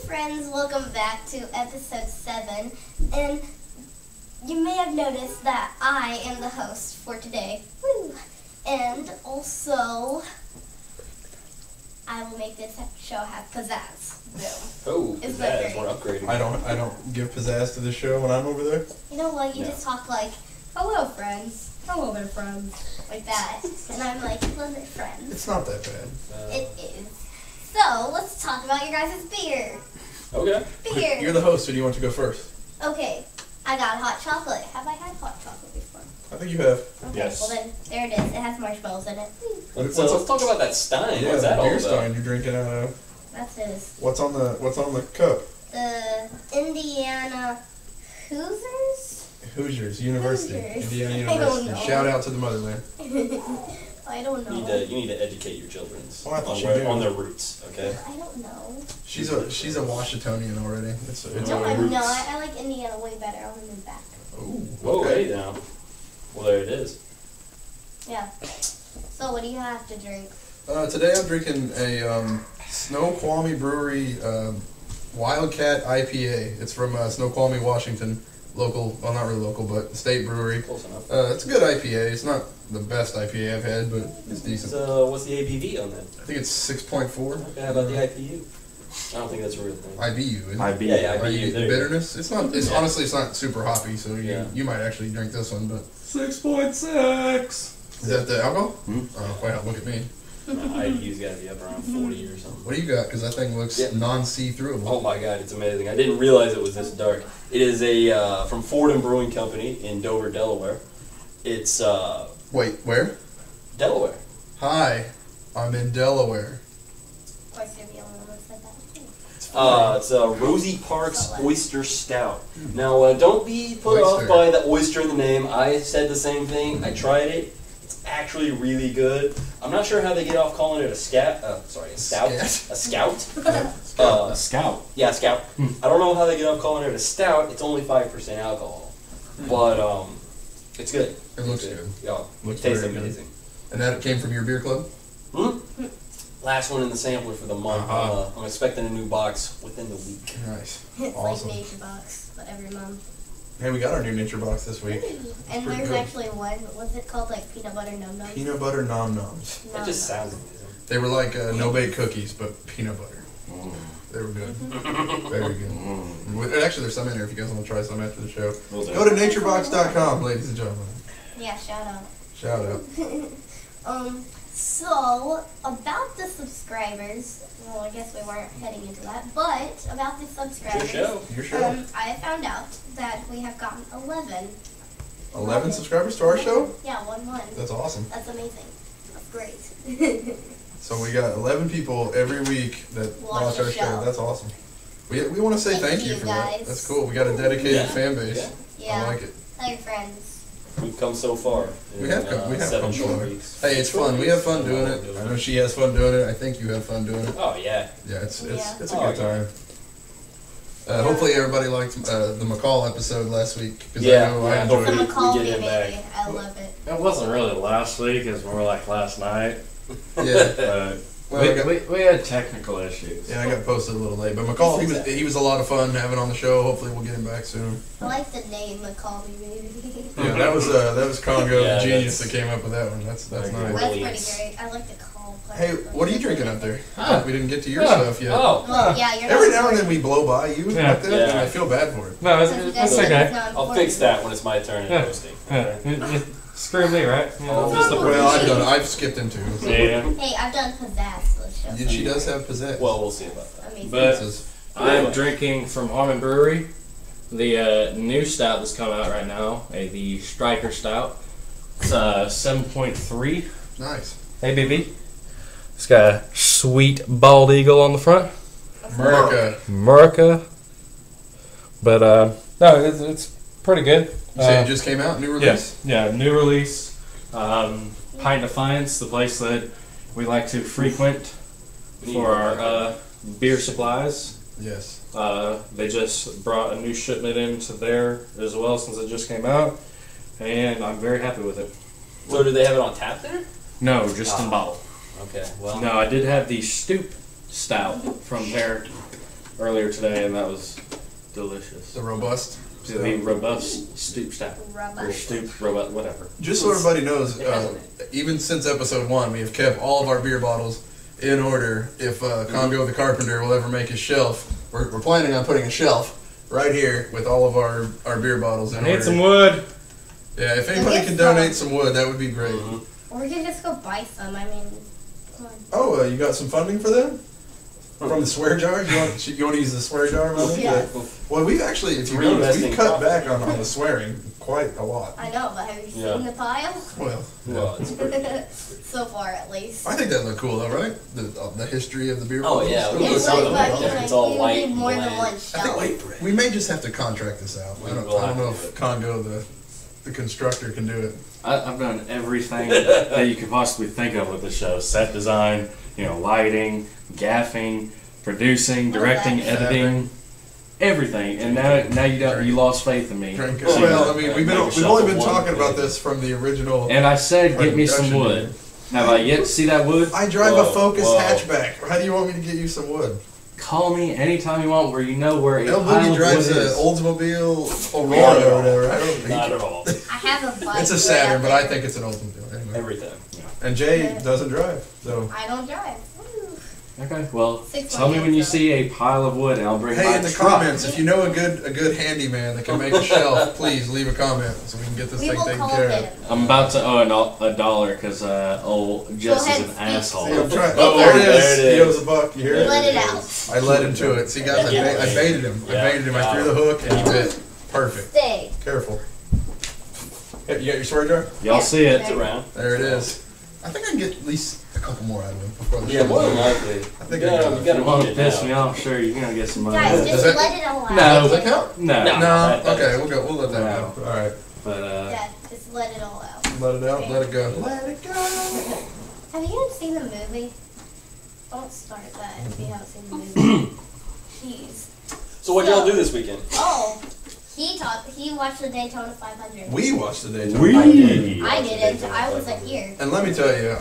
friends, welcome back to episode 7, and you may have noticed that I am the host for today. Woo! And also, I will make this show have pizzazz. Oh, pizzazz, we're upgrading. I don't give pizzazz to the show when I'm over there. You know what, you just talk like, hello friends, hello there friends, like that, and I'm like, hello there friends. It's not that bad. It is. So, let's talk about your guys' beer. Okay. Beer. You're the host, so do you want to go first? Okay, I got hot chocolate. Have I had hot chocolate before? I think you have. Okay, Yes. well then, there it is. It has marshmallows in it. Let's talk about that Stein. Yeah, What's that the all beer about? stein you're drinking out of. That's his. What's on the cup? The Indiana Hoosiers? Hoosiers University. Hoosiers. Indiana I don't University. know. Shout out to the motherland. I don't know. You need to educate your children Oh, I thought you did. on their roots, okay? I don't know. She's a Washingtonian already. It's No, her I'm roots. not. I like Indiana way better. I want to move back. Ooh, Whoa, okay. hey now. Well, there it is. Yeah. So, what do you have to drink? Today I'm drinking a Snoqualmie Brewery Wildcat IPA. It's from Snoqualmie, Washington. Local, well, not really local, but state brewery. Close enough. It's a good IPA. It's not the best IPA I've had, but it's decent. So, what's the ABV on that? I think it's 6.4. Okay, how about the IPU? I don't think that's a real thing. IBU. Isn't it? Yeah, IBU. There you go. Bitterness. It's not. It's honestly, it's not super hoppy, so you might actually drink this one. But 6.6. is that the alcohol? Hmm? Oh wow! Look at me. IBU's got to be up around 40 or something. What do you got? Because that thing looks non-see-through. Oh my god, it's amazing. I didn't realize it was this dark. It is a from Fordham Brewing Company in Dover, Delaware. It's Wait, where? Delaware. Hi, I'm in Delaware. Of course, you're the only one that said that. It's a Rosie Parks Oyster Stout. Now, don't be put Oyster. off by the oyster in the name. I said the same thing. I tried it. It's actually really good. I'm not sure how they get off calling it a stout. A stout. A scout. A scout. Yeah, scout. I don't know how they get off calling it a stout. It's only 5% alcohol, but it's good. It looks good. Yeah, Looks it tastes very good. amazing. And that came from your beer club? Last one in the sampler for the month. I'm expecting a new box within the week. Nice. It's Awesome. like Nature Box, but every month. Hey, we got our new Nature Box this week. And pretty there's good. actually one, what's it called, like peanut butter num-nums? Peanut butter nom noms. It just sounds amazing. They were like no-bake cookies, but peanut butter. They were good. Very good. Actually, there's some in there if you guys want to try some after the show. Go to naturebox.com, ladies and gentlemen. Yeah, shout out. Shout out. So, about the subscribers, well, I guess we weren't heading into that, but about the subscribers, Your show. I found out that we have gotten 11. 11 subscribers to our show? Yeah, 1. That's awesome. That's amazing. That's great. So we got 11 people every week that Watch watch the our show. show. That's awesome. We want to say Thank thank you you, for that. guys. That's cool. We got a dedicated fan base. Yeah. I like it. Tell your friends. We've come so far. We have come 7 come short far. weeks. Hey, it's fun. We have fun doing it. I know she has fun doing it. I think you have fun doing it. Oh yeah. Yeah, it's a Yeah. good Oh, time. Hopefully everybody liked the McCall episode last week. 'Cause Yeah, I know I yeah. enjoyed The it. McCall we get it baby. back. I love it. It wasn't really last week, it was more like last night. Yeah. But Well, I got- we had technical issues. Yeah, I got posted a little late, but McCall, he was a lot of fun having on the show. Hopefully, we'll get him back soon. I like the name McCall Me Baby. Yeah, that was Congo, Yeah, the genius that's- that came up with that one. That's Very nice. good. That's pretty Brilliant. great. I like the call part. Hey, what are you drinking up there? Ah. We didn't get to your Ah. stuff yet. Oh, Well, yeah, you're Every not now and then important. we blow by you Yeah. like that, and Yeah. I feel bad for it. No, Because you guys it's said okay. it's not I'll important. fix that when it's my turn at Yeah. hosting. Yeah. Screw me, right? You know, Oh, just the Well, I've skipped him too. So. Yeah. Hey, I've done pizzazz to the show. She does have pizzazz. Well, we'll see about that. Amazing. But Pizzazz. I'm drinking from Almond Brewery, the new stout that's come out right now, the Striker Stout. It's 7.3 Nice. ABV. It's got a sweet bald eagle on the front. America. But no, it's pretty good. You say it just came out, new release? Yeah, new release. Pint Defiance, the place that we like to frequent for our beer supplies. Yes. They just brought a new shipment into there as well since it just came out, and I'm very happy with it. So do they have it on tap there? No, just in bottle. Okay, well. No, I did have the Stoop Stout from their earlier today, and that was delicious. The robust. The robust stoop stout. Or stoop, robust, whatever. Just so everybody knows, It has a name. even since episode 1, we have kept all of our beer bottles in order. If Congo the Carpenter will ever make his shelf, we're planning on putting a shelf right here with all of our beer bottles in I need order. some wood. Yeah, if anybody can donate some wood, that would be great. Or we can just go buy some. I mean, come on. Oh, you got some funding for them? From the swear jar? You want to use the swear jar money? Yeah. Well, we've actually, if you notice, Reinvesting we've cut profit. back on the swearing quite a lot. I know, but have you seen Yeah. the pile? Well, Well, it's pretty. So far, at least. I think that looked cool though, right? The history of the beer Oh, bottles. yeah, That we looks It's look cool. like, good. but It's all you white need and more than bland. one I shelf. think we may just have to contract this out. I We'll don't know have to if do Congo, the constructor, can do it. I've done everything that you could possibly think of with the show. Set design, lighting, gaffing, producing, directing, What is that? editing, everything. And now you lost faith in me. Drink it. So- Well, I mean, we've Make a only shelf been of one talking about thing. this from the original. And I said, get me some wood. Have I yet to see that wood? I drive a Whoa, Focus whoa. hatchback. How do you want me to get you some wood? Call me anytime you want, where you know where a El pile Boogie of drives wood an is. Oldsmobile Not Aurora at or all. whatever. I don't Not think at all. I have a bike. it's a right Saturn, out but I there. think it's an Oldsmobile anyway. Everything. And Jay doesn't drive, so. I don't drive. Woo. Okay, well, 6 tell me when you so. see a pile of wood, and I'll bring Hey, my in the truck. comments, if you know a good handyman that can make a shelf, please leave a comment so we can get this We thing will taken call care him. of. I'm about to owe $1 because old Jess Go is ahead, an speak. asshole. See, I'm trying. Oh, there it there is. it is. He owes a buck. You hear We it? let it out. I led him to it. See, guys, I baited him. I Yeah. baited him. I threw the hook and he bit. Perfect. Stay. Careful. Hey, you got your swear jar? Y'all see it. It's around. There it is. I think I can get at least a couple more out of him before the Yeah, show. more than likely. I think you I got gotta, it. you gotta You want read to it piss now. me off? Sure, you're going to get some money. Guys, Does just that- let it all out. No. Does that count? No. No. No. that Okay, is- we'll let that No. go. All right. But, Yeah, just let it all out. Let it out. Let it go. Let it go. Have you guys seen the movie? Don't start that if you haven't seen the movie. Jeez. So what y'all do this weekend? Oh, he watched the Daytona 500. We watched the Daytona. We- I didn't. I wasn't here. And let me tell you,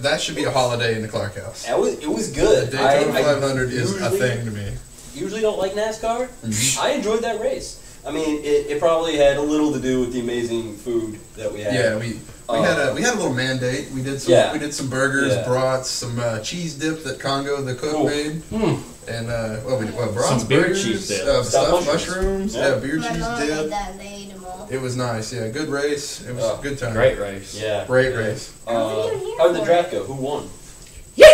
that should be a holiday in the Clark House. It was The good. Daytona I 500 is a usually- thing to me. Usually don't like NASCAR. Mhm. I enjoyed that race. I mean, it probably had a little to do with the amazing food that we had. Yeah, we had a little mandate. We did some burgers, Yeah. brats, some cheese dip that Congo the cook Ooh. made, Hmm. and we did brats, Some beer burgers, cheese dip. stuffed Stuffed mushrooms, mushrooms. Yeah. beer My cheese mom dip. made that and they ate them all. It was nice. Yeah, good race. It was Oh, a good time. Great race. Yeah. Great yeah. race. I wasn't even here How did the for draft it. go? Who won? Yahoo!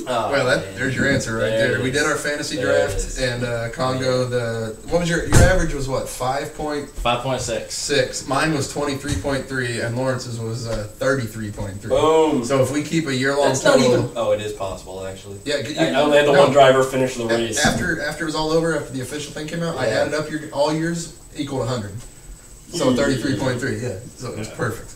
Oh, Well, man. there's your answer right There there. it We is. did our fantasy There it draft, is. and Congo what was your average was what 5.6. 5.6. Mine was 23.3, and Lawrence's was 33.3. Boom. So if we keep a year-long That's not total, even. Oh, it is possible actually. yeah, I only had the one driver finish the race. After it was all over, after the official thing came out, I Yeah. added up all years equal to 100. So 33.3, yeah. So it was perfect.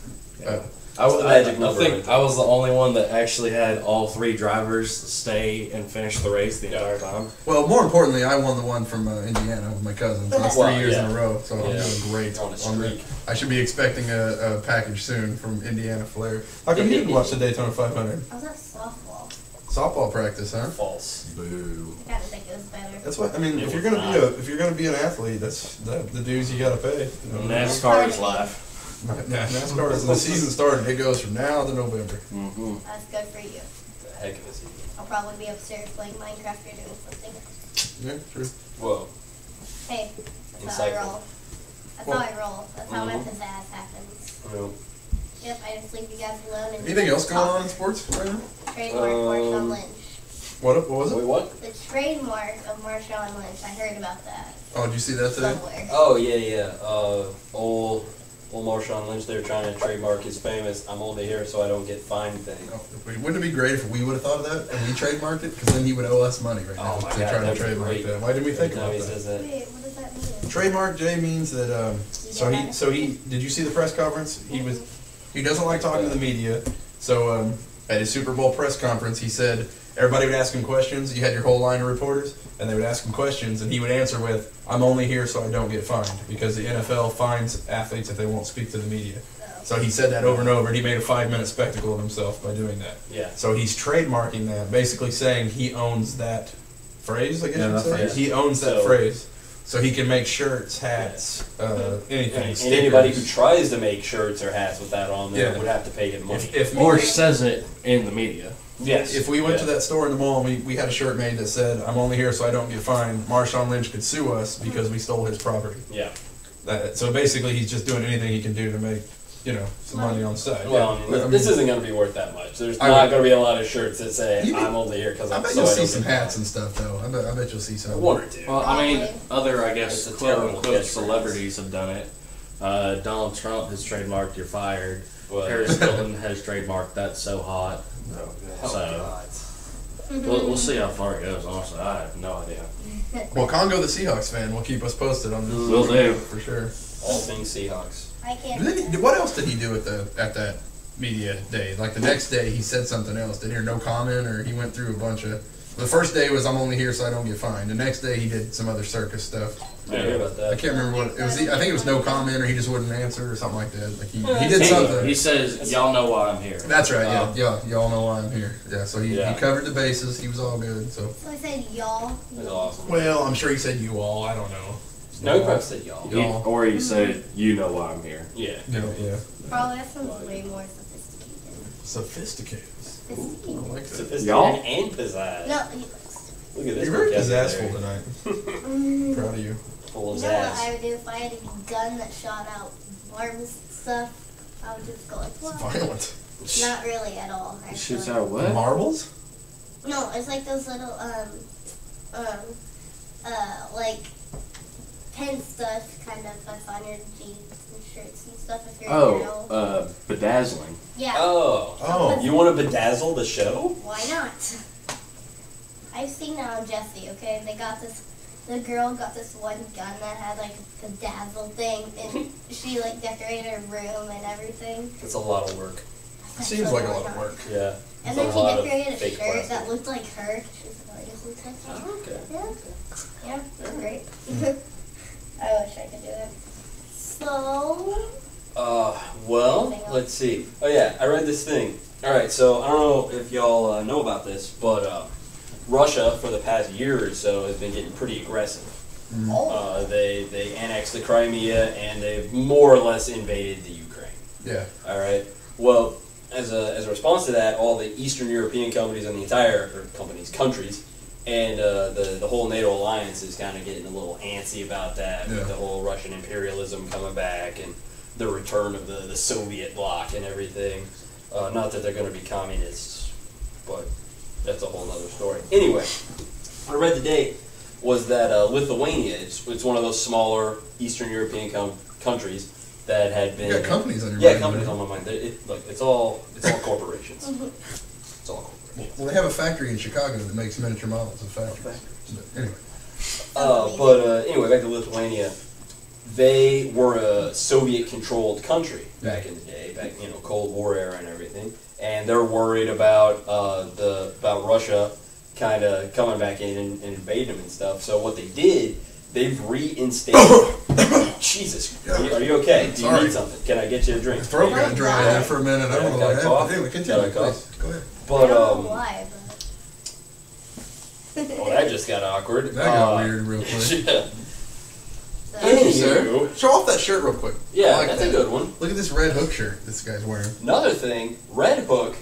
Magic number think right there. I was the only one that actually had all three drivers stay and finish the race the entire time. Well, more importantly, I won the one from Indiana with my cousin. So that's Well, 3 years in yeah. a row. So I'm Yeah. doing great On a on that. streak. I should be expecting a package soon from Indiana Flair. How come you didn't watch the Daytona 500? I was at softball. Softball practice, huh? False. Boo. I gotta think it was better. That's what I mean. It If was you're not. gonna be an athlete, that's the dues you gotta pay. You know? NASCAR is life. Yeah, NASCAR. The season started. It goes from now to November. Mm-hmm. That's good for you. The heck of a season. I'll probably be upstairs playing Minecraft or doing something. Yeah, true. Whoa. Hey, that's how I Insightful. roll. That's how I roll. That's how my Mhm. pizzazz happens. No. Yep, I just leave you guys alone and Anything else going talk. on in sports right now? Trademark Marshawn Lynch. What was Wait, it? what? The trademark of Marshawn Lynch. I heard about that Oh, did you see that today? somewhere. Oh yeah. Old Marshawn Lynch there trying to trademark his famous "I'm only here so I don't get fined" thing. Oh, wouldn't it be great if we would have thought of that and we trademarked it? Because then he would owe us money right now Oh my to God, try to that'd be trademark great. that. Why didn't we think Every time about he that? says that. Wait, what does that mean? Trademark Jay means that. So he. Did you see the press conference? He doesn't like talking to the media. So at his Super Bowl press conference, he said everybody would ask him questions. You had your whole line of reporters, and they would ask him questions, and he would answer with, "I'm only here so I don't get fined," because the NFL fines athletes if they won't speak to the media. So he said that over and over, and he made a 5-minute spectacle of himself by doing that. Yeah. So he's trademarking that, basically saying he owns that phrase, I guess Yeah, you'd that say. phrase. He owns that So- phrase. So he can make shirts, hats, anything. And stickers. anybody who tries to make shirts or hats with that on there Yeah. would have to pay him money. if Or says it in the media. yes. If we went to that store in the mall and we had a shirt made that said, "I'm only here so I don't get fined," Marshawn Lynch could sue us because we stole his property. Yeah. So basically, he's just doing anything he can do to make, some money on the side. Well, Yeah. I mean, this isn't going to be worth that much. There's I not would- going to be a lot of shirts that say, You- I'm only here because I I'm bet so you'll I see don't some get hats fined. and stuff, though. I bet you'll see some. One or two. Well, I mean, Probably. other, I guess, It's a quote terrible unquote catchphrase. celebrities have done it. Donald Trump has trademarked "You're fired." Well, Paris Hilton has trademarked "That's so hot." oh, So- God. We'll see how far it goes. Honestly, I have no idea. Well, Congo, the Seahawks fan, will keep us posted on this. Will do. For sure. All things Seahawks. I can't. What else did he do at that media day? Like the next day, he said something else. Did he hear no comment, or he went through a bunch of? The first day was, "I'm only here so I don't get fined." The next day, he did some other circus stuff. I didn't hear about I that. can't remember what it was. I think it was no comment, or he just wouldn't answer, or something like that. Like he did He something. says, "Y'all know why I'm here." That's right. Yeah, y'all know why I'm here. Yeah, so he Yeah. covered the bases. He was all good. So. So I said y'all. That's awesome. Well, I'm sure he said you all. I don't know. No, he probably said y'all. Y'all. Or he said, "You know why I'm here." Yeah. Yeah. Probably that sounds way more sophisticated. Sophisticated. I Sophisticated. like that. Sophisticated Y'all? and pizzazz. No, Look at this. You're very vocabulary. pizzazz tonight. you Proud of you. Full of know what I zazz. would do if I had a gun that shot out arms and stuff? I would just go like, It's what? violent. Not really at all. He Actually. shoots out what? Marbles? No, it's like those little like pen stuff, kind of that's on your jeans and shirts and stuff. If you're a girl. Oh, bedazzling. Yeah. Oh. You want to bedazzle the show? Why not? I've seen it on Jessie, okay? The girl got this one gun that had like a bedazzle thing, and she like decorated her room and everything. It's a lot of work. It seems like a lot of work. Yeah. And It's then a she lot of decorated a fake shirt plastic. that looked like her. She's like, "Oh, this looks like her." Oh, okay. Yeah. Yeah, it's great. I wish I could do it. So, Well, let's see. Oh yeah, I read this thing. All right, so I don't know if y'all know about this, but Russia for the past year or so has been getting pretty aggressive. oh, They annexed the Crimea and they've more or less invaded the Ukraine. Yeah. All right. Well, as a response to that, all the Eastern European companies and the countries, and the whole NATO alliance is kind of getting a little antsy about that, Yeah. with the whole Russian imperialism coming back and the return of the Soviet bloc and everything. Not that they're going to be communists, but that's a whole other story. Anyway, what I read today was that Lithuania, it's one of those smaller Eastern European countries that had been... You got companies on your Yeah, mind, companies man. on my mind. It's all corporations. It's all corporations. Well, they have a factory in Chicago that makes miniature models of factories. But anyway. Anyway, back to Lithuania. They were a Soviet-controlled country back in the day, Cold War era and everything, and they're worried about about Russia kind of coming back in and invading them and stuff. So what they did, they've reinstated. Jesus, are you okay? Do you Sorry. need something? Can I get you a drink? My throat got dry there for a minute. I don't know Got a what cough? happened. Anyway, continue, Got a cough? please. Go ahead. I But don't know why, but. well, that just got awkward. That got weird real quick. Yeah. Thank you, Anywho. sir. Show off that shirt real quick. Yeah, I like that's that. a good one. Look at this Red Hook shirt this guy's wearing. Another thing, Red Hook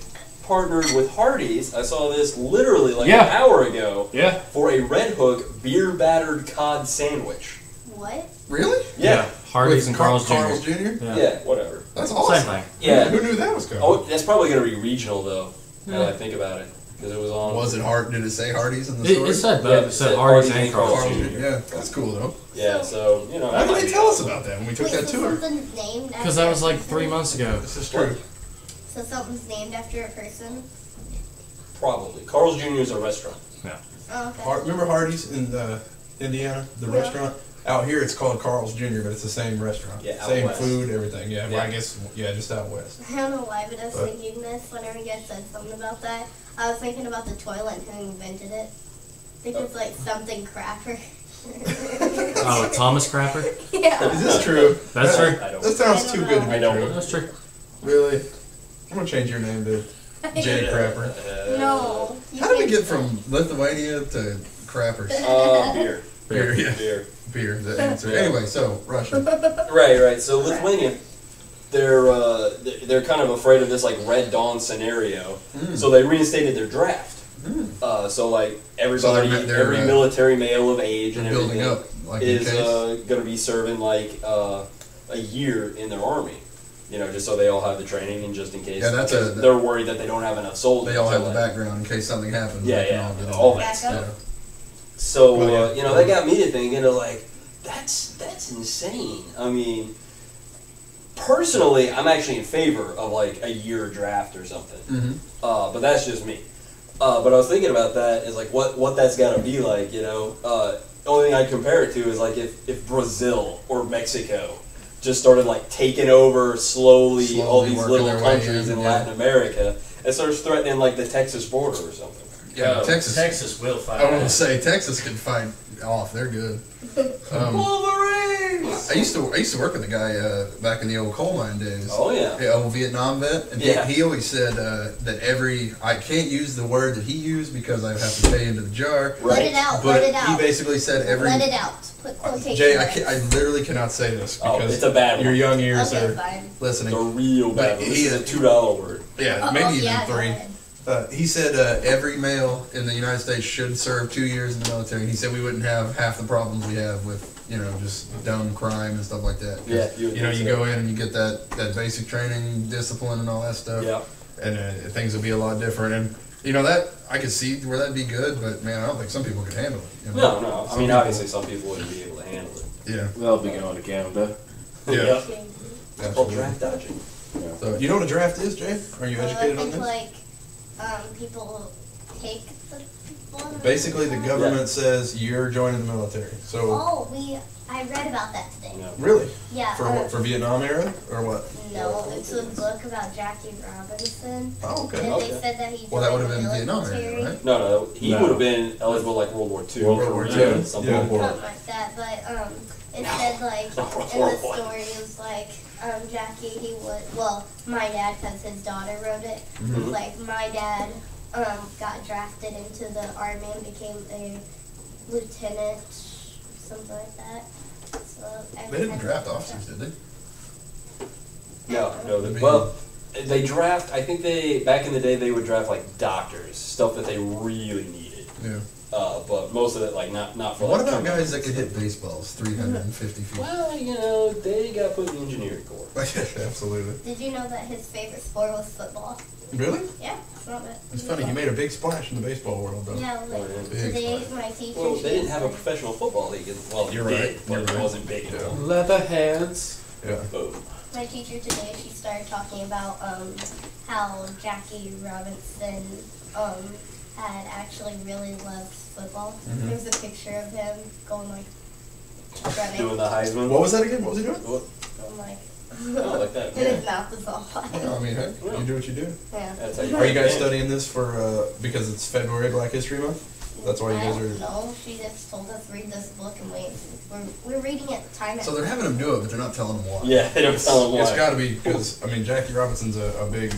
partnered with Hardee's. I saw this literally like Yeah. an hour ago Yeah. for a Red Hook beer battered cod sandwich. What? Really? Yeah. Hardee's With and Carl's Jr. Carl's Jr.? Yeah, whatever. That's awesome. Same thing. Yeah. Who knew that was coming? Oh, that's probably going to be regional though. Now Yeah. that I think about it, because it was on. Was it hard? Did it say Hardee's in the story? It said Yeah, both. it It said said Hardee's Hardee's and Carl's Carl's Jr. Jr. Yeah, that's cool though. Yeah, so Why that might didn't they be tell us awesome. about that when we took Wait, that so tour? something's named Because that was after like a 3 person? months ago. This is true. So something's named after a person? Probably. Carl's Jr. is a restaurant. Oh, okay. Remember Hardee's in Indiana, the Yeah. restaurant? Out here it's called Carl's Jr., but it's the same restaurant. Yeah, out same west. food, everything. Yeah, Yeah. Well, I guess, just out west. I don't know why, but I was But- thinking this whenever you guys said something about that. I was thinking about the toilet and who invented it. I think it's like something crapper. Oh, Thomas Crapper? Yeah. Is this true? That's that, true. I don't. That sounds I too don't good to know. be I don't. true. That's true. Really? I'm gonna change your name to Jay Crapper. No. you How did we can't get do from Lithuania to crappers? Beer. Beer, yeah. Beer. Beer, the answer. Yeah. Anyway, so, Russia. Right. So Lithuania, they're kind of afraid of this like Red Dawn scenario, so they reinstated their draft. So like everybody, every military male of age and everything up, like, is going to be serving like a year in their army. You know, just so they all have the training and just in case. Yeah, they're worried that they don't have enough soldiers. They all have the background in case something happens. Yeah, all that stuff. So you know, that got me to thinking of like, that's insane. I mean, personally, I'm actually in favor of like a year draft or something. But that's just me. But I was thinking about that is like what that's got to be like. You know, the only thing I compare it to is like if Brazil or Mexico just started like taking over slowly all these little countries in Latin America and starts threatening like the Texas border or something. Yeah, Texas will fight. I want to say Texas can fight off. They're good. Wolverines! I used to work with a guy back in the old coal mine days. Oh yeah, old Vietnam vet, and he always said that I can't use the word that he used because I have to pay into the jar. Let it out. But let it out. he basically said every. Let it out. Put quotation Jay, marks. I literally cannot say this because it's a bad your one. young ears Okay, are fine. listening. It's a real bad one. This is a $2 word. Yeah, maybe even yeah, three. He said every male in the United States should serve 2 years in the military. And he said we wouldn't have half the problems we have with, just dumb crime and stuff like that. Yeah, you go in and you get that basic training, discipline, and all that stuff. Yeah. And things will be a lot different. And that I could see where that'd be good, but man, I don't think some people could handle it. No. I mean, obviously, some people wouldn't be able to handle it. Yeah. They'll be going to Canada. Yeah. It's called draft dodging. Yeah. So, you know what a draft is, Jay? Are you educated on this? Like, people take the people. Basically, the government says you're joining the military. So. I read about that today. Yeah. Really? Yeah. For what? For Vietnam era or what? No, it's a book about Jackie Robinson. Oh, okay. And they said that he joined that would have the been Vietnam military. era, right? No, he would have been eligible like World War II. World War II. Yeah, something like that. Something like that, but it said like in the story it was like Jackie my dad, because his daughter wrote it, was like my dad got drafted into the army and became a lieutenant, something like that. So They didn't draft officers, did they? No. They draft. I think back in the day they would draft like doctors, stuff that they really needed. Yeah. But most of it like not for. What like, about guys that could hit baseballs 350 feet? Well, they got put in the engineering corps. Absolutely. Did you know that his favorite sport was football? Really? Yeah, it's not bad. It's funny. He made a big splash in the baseball world, though. Yeah, today my teacher. Well, they didn't have a professional football league. Well, You're did, right. but it wasn't big enough. Leatherheads. Yeah. Boom. My teacher today, she started talking about how Jackie Robinson had actually really loved football. Mm-hmm. There was a picture of him going like running. Doing the Heisman. What was that again? What was he doing? Going like. Oh, like that. And his mouth was all wide. I mean, hey, you do what you do. Yeah. That's how you Are you guys win. studying this for because it's February Black History Month? That's why you guys are. No, she just told us read this book and we're reading it time. So they're having them do it, but they're not telling them why. Yeah, they don't tell them why. It's got to be because Jackie Robinson's a big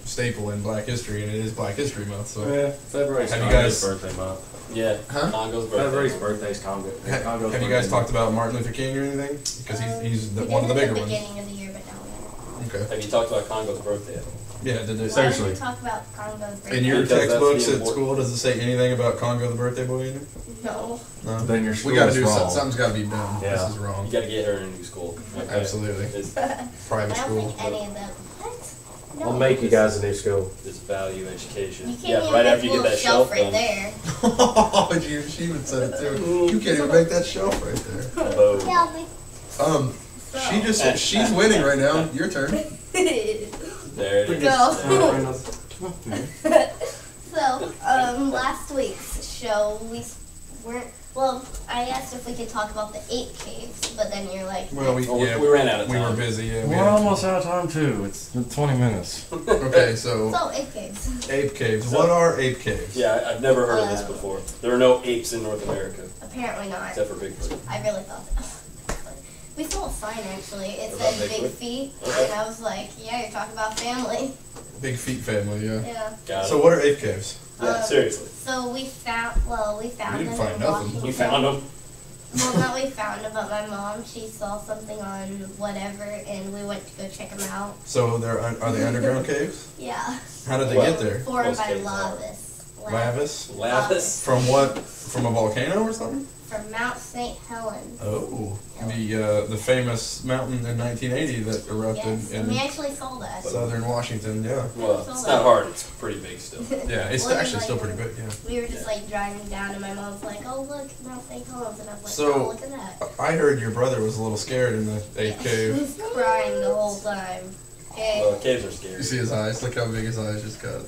staple in Black history, and it is Black History Month. So Yeah, February's Have you guys- Congo's birthday month. Yeah. Huh? Congo's birthday. February's birthday's Congo. Congo's have you guys birthday talked about Martin Luther King or anything? Because he's we one of the did bigger at the ones. beginning of the year, but now we don't. Okay. Have you talked about Congo's birthday? Yeah. Did they Why seriously? did we talk about Congo's birthday? In your Because that's textbooks the at important- school, does it say anything about Congo the birthday boy in it? No. No. Then your We got to school's do wrong. something's got to be done. Yeah. This is wrong. You got to get her in a new school. Okay. Absolutely. It's Private I don't school. think any of them. What? No. I'll make you guys a new school. this value education. You can't Yeah, even right make after you a get little that shelf shelf right done. there. Oh, she even said it too. You can't even make that shelf right there. Boom. Tell me. She just said she's winning right now. Your turn. There it is. Go. So, last week's show, we weren't. Well, I asked if we could talk about the 8 caves, but then you're like, Well, we ran out of We time. were busy. Yeah. We're almost out of time too. It's been 20 minutes. Okay, so so 8 caves. ape caves. What are ape caves? Yeah, I've never heard of this before. There are no apes in North America, Apparently not. except for Bigfoot. I really thought that. We saw a sign actually. It About said Big Bigfoot? Feet, Okay. and I was like, yeah, you're talking about family. Big feet family, yeah. Yeah. Got it. So what are ape caves? Yeah, seriously. So we found We them didn't find in nothing. Washington. You found them? Well, not we found them, but my mom, she saw something on whatever, and we went to go check them out. So are they underground caves? Yeah. How did they Well, get there? Formed Most by caves are. lavas. Lavis? Lavis? From what? From a volcano or something? From Mount St. Helens. Oh, the famous mountain in 1980 that erupted Yes, and we in actually saw that. southern Washington. Yeah, Well, it's not hard. It's pretty big still. yeah, it's Well, actually like- still pretty big. Yeah. We were just like driving down, and my mom's like, "Oh look, Mount St. Helens," and I was like, So- "Oh, look at that." I heard your brother was a little scared in the ape He cave. was crying the whole time. Okay. Well, caves are scary. You see his eyes? Look how big his eyes just got.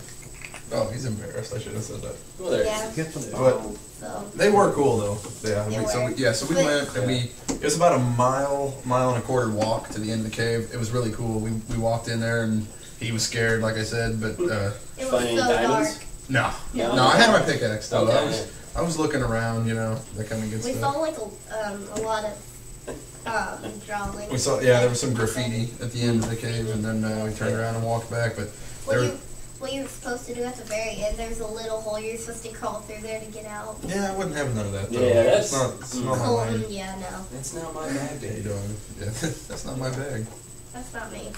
Oh, he's embarrassed. I shouldn't have said that. Well, there. Yeah. But So they were cool though. Yeah. They So were. we went and it was about a mile and a quarter walk to the end of the cave. It was really cool. We walked in there and he was scared, like I said, but it was Find any so diamonds? dark. no, No. no. I had my pickaxe though. Okay. I was looking around, that kind of good We stuff. saw like a lot of drawings. We saw, yeah, there was some graffiti at the end of the cave, and then we turned around and walked back. But there, What you were supposed to do at the very end, there's a little hole you're supposed to crawl through there to get out. yeah, I wouldn't have none of that. Though. Yeah, it's not my lane. Yeah, no, That's not my bag, Yeah, you dude. don't. Yeah, that's not my bag. that's not me.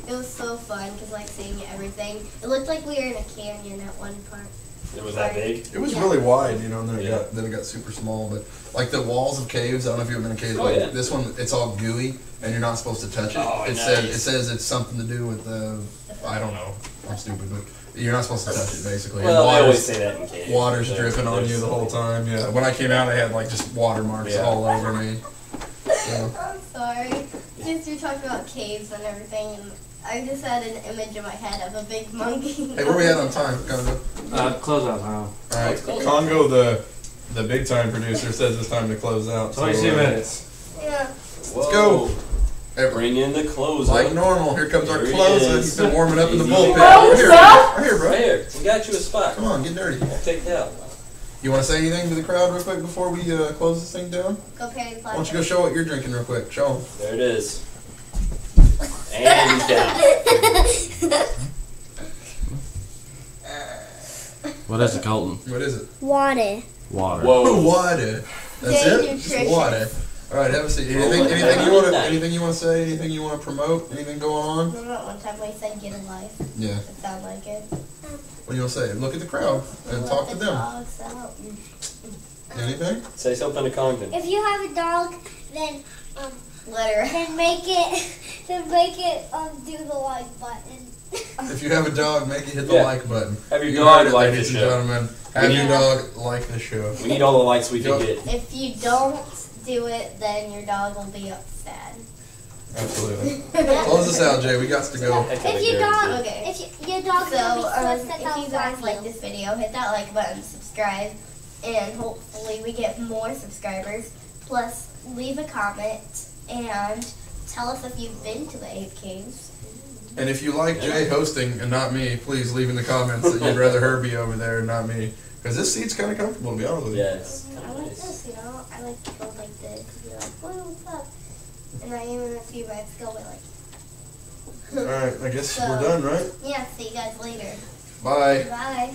It was so fun because like seeing everything. It looked like we were in a canyon at one part. It was that big? It was Yeah. really wide, and then Yeah. it got super small. But like the walls of caves, I don't know if you've been in a cave. Oh, Like yeah. this one, it's all gooey, and you're not supposed to touch it. Oh, it nice. says it's something to do with I don't know. I'm stupid, but you're not supposed to touch it basically. And Well, they always water's- say that in caves. Water's There's- dripping on you the whole time. Yeah. When I came out, I had like just water marks Yeah. all over me. So, I'm sorry. Since you're talking about caves and everything, and I just had an image in my head of a big monkey. hey, where we at on time, Congo? Close out now. All right, Congo, the big time producer, says it's time to close out. 22 minutes. Yeah. Let's go. Bring in the closer. Like normal, here comes our Here he closer. is. He's been warming up in the Easy. bullpen. Bro, Right here, stop. right here, bro. Right here. We got you a spot. Come on, get dirty. I'll take that. You want to say anything to the crowd real quick before we close this thing down? Go Perry the Why don't you go show what you're drinking real quick? Show them. There it is. And he's down. What is it, Colton? What is it? Water. Water. Whoa. Water. That's Very it? Just nutritious. water. All right, have a seat. Rolling Anything you want to say? Anything you want to promote? Anything going on? Remember one time we said get a life? Yeah. It sounded like it. What do you want to say? Look at the crowd and Let talk to the them. dogs out. Anything? Say something to Congdon. If you have a dog, then Let her. then make it do the like button. If you have a dog, make it hit the Yeah. like button. Have your You dog heard it, like ladies the and show. gentlemen. Have your Yeah. dog like the show. We need all the likes we can Yep. get. If you don't do it, then your dog will be sad. Absolutely. Close this out, Jay. We got to go. Heck of a If your guarantee. dog, Okay. if your dog's So, gonna be stressed if out you guys from like you. this video, hit that like button, subscribe, and hopefully we get more subscribers. Plus, leave a comment and tell us if you've been to the ape caves. And if you like Jay hosting and not me, please leave in the comments that you'd rather her be over there and not me. Because this seat's kind of comfortable, to be honest with you. Yes. I like this, I like to go like this. Be like, what's up? And I even a few minutes ago, we're like, All right, I guess So- we're done, right? yeah, see you guys later. Bye. Bye.